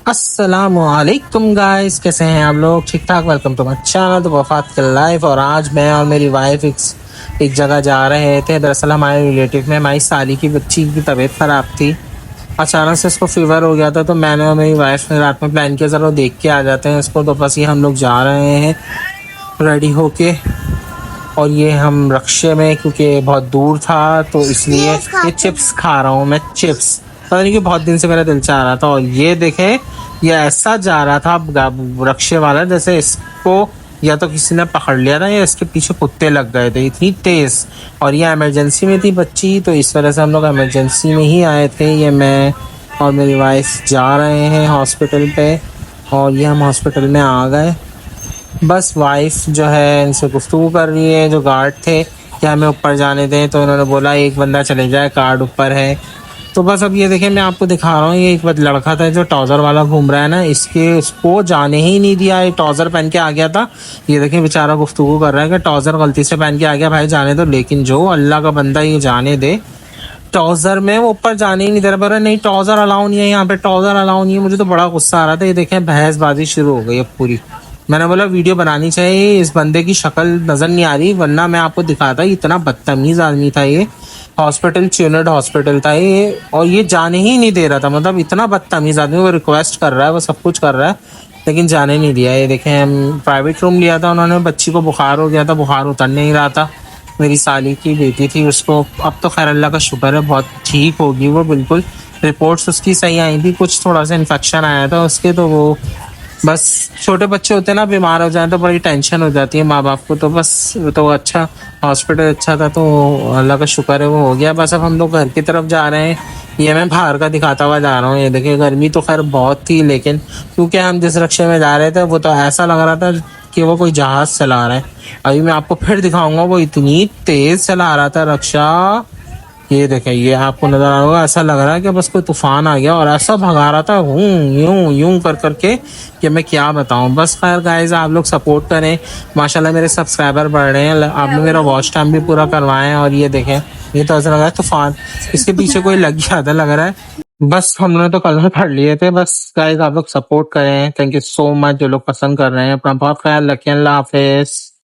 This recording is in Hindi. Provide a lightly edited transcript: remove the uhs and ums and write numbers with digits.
अस्सलामुअलैकुम गाइस, कैसे हैं आप लोग? ठीक ठाक। Welcome to my channel the वफात का लाइफ। और आज मैं और मेरी वाइफ एक जगह जा रहे थे। दरअसल हमारे रिलेटिव में हमारी साली की बच्ची की तबीयत ख़राब थी। अचानक से इसको फीवर हो गया था, तो मैंने और मेरी वाइफ ने रात में प्लान किया चलो देख के आ जाते हैं इसको। तो बस ये हम लोग जा रहे हैं रेडी होके। और ये हम रक्शे में, क्योंकि बहुत दूर था तो इसलिए ये चिप्स खा रहा हूँ मैं। चिप्स पता नहीं कि बहुत दिन से मेरा दिल चाह रहा था। और ये देखे, ये ऐसा जा रहा था रक्शे वाला जैसे इसको या तो किसी ने पकड़ लिया था या इसके पीछे कुत्ते लग गए थे, इतनी तेज। और ये इमरजेंसी में थी बच्ची, तो इस वजह से हम लोग इमरजेंसी में ही आए थे। ये मैं और मेरी वाइफ जा रहे हैं हॉस्पिटल पे। और ये हम हॉस्पिटल में आ गए। बस वाइफ जो है इनसे गुफ्तगू कर रही है, जो गार्ड थे, कि हमें ऊपर जाने दें। तो उन्होंने बोला एक बंदा चले जाए, कार्ड ऊपर है। तो बस अब ये देखें, मैं आपको दिखा रहा हूँ। ये एक लड़का था जो ट्राउज़र वाला घूम रहा है ना, उसको जाने ही नहीं दिया। ये ट्राउज़र पहन के आ गया था। ये देखें बेचारा गुफ्तगू कर रहा है कि ट्राउज़र गलती से पहन के आ गया, भाई जाने दो। लेकिन जो अल्लाह का बंदा ये जाने दे ट्राउज़र में, वो ऊपर जाने ही नहीं दे रहा। बोला नहीं ट्राउज़र अलाउ नहीं है यहाँ पे, ट्राउज़र अलाउ नहीं है। मुझे तो बड़ा गुस्सा आ रहा था। ये देखें बहसबाजी शुरू हो गई अब पूरी। मैंने बोला वीडियो बनानी चाहिए, इस बंदे की शक्ल नजर नहीं आ रही वरना मैं आपको दिखाता। इतना बदतमीज आदमी था ये। हॉस्पिटल च्यूनर्ड हॉस्पिटल था ये, और ये जाने ही नहीं दे रहा था। मतलब इतना बदतमीज आदमी, वो रिक्वेस्ट कर रहा है, वो सब कुछ कर रहा है, लेकिन जाने नहीं दिया। ये देखें, हम प्राइवेट रूम लिया था उन्होंने। बच्ची को बुखार हो गया था, बुखार उतर नहीं रहा था। मेरी साली की बेटी थी, उसको अब तो खैर अल्लाह का शुक्र है बहुत ठीक होगी वो बिल्कुल। रिपोर्ट्स उसकी सही आई थी, कुछ थोड़ा सा इन्फेक्शन आया था उसके, तो वो बस छोटे बच्चे होते हैं ना, बीमार हो जाए तो बड़ी टेंशन हो जाती है माँ बाप को। तो बस तो अच्छा, हॉस्पिटल अच्छा था तो अल्लाह का शुक्र है वो हो गया। बस अब हम लोग घर की तरफ जा रहे हैं। ये मैं बाहर का दिखाता हुआ जा रहा हूँ। ये देखिए, गर्मी तो खैर बहुत थी, लेकिन क्योंकि हम जिस रक्शे में जा रहे थे वो तो ऐसा लग रहा था कि वो कोई जहाज चला रहा है। अभी मैं आपको फिर दिखाऊंगा, वो इतनी तेज चला रहा था रक्षा। ये देखें, ये आपको नजर आ रहा होगा, ऐसा लग रहा है कि बस कोई तूफान आ गया। और ऐसा भगा रहा था हूँ यूं यूं कर करके कि मैं क्या बताऊं। बस खैर गाइस, आप लोग सपोर्ट करें। माशाल्लाह मेरे सब्सक्राइबर बढ़ रहे हैं, आपने मेरा वॉच टाइम भी पूरा करवाए हैं। और ये देखें, ये तो ऐसा लग रहा है तूफान इसके पीछे कोई लग गया था लग रहा है। बस हमने तो कलर पढ़ लिए थे। बस गाइस, आप लोग सपोर्ट करें। थैंक यू सो मच जो लोग पसंद कर रहे हैं। अपना बहुत ख्याल रखें। अल्लाह हाफिज।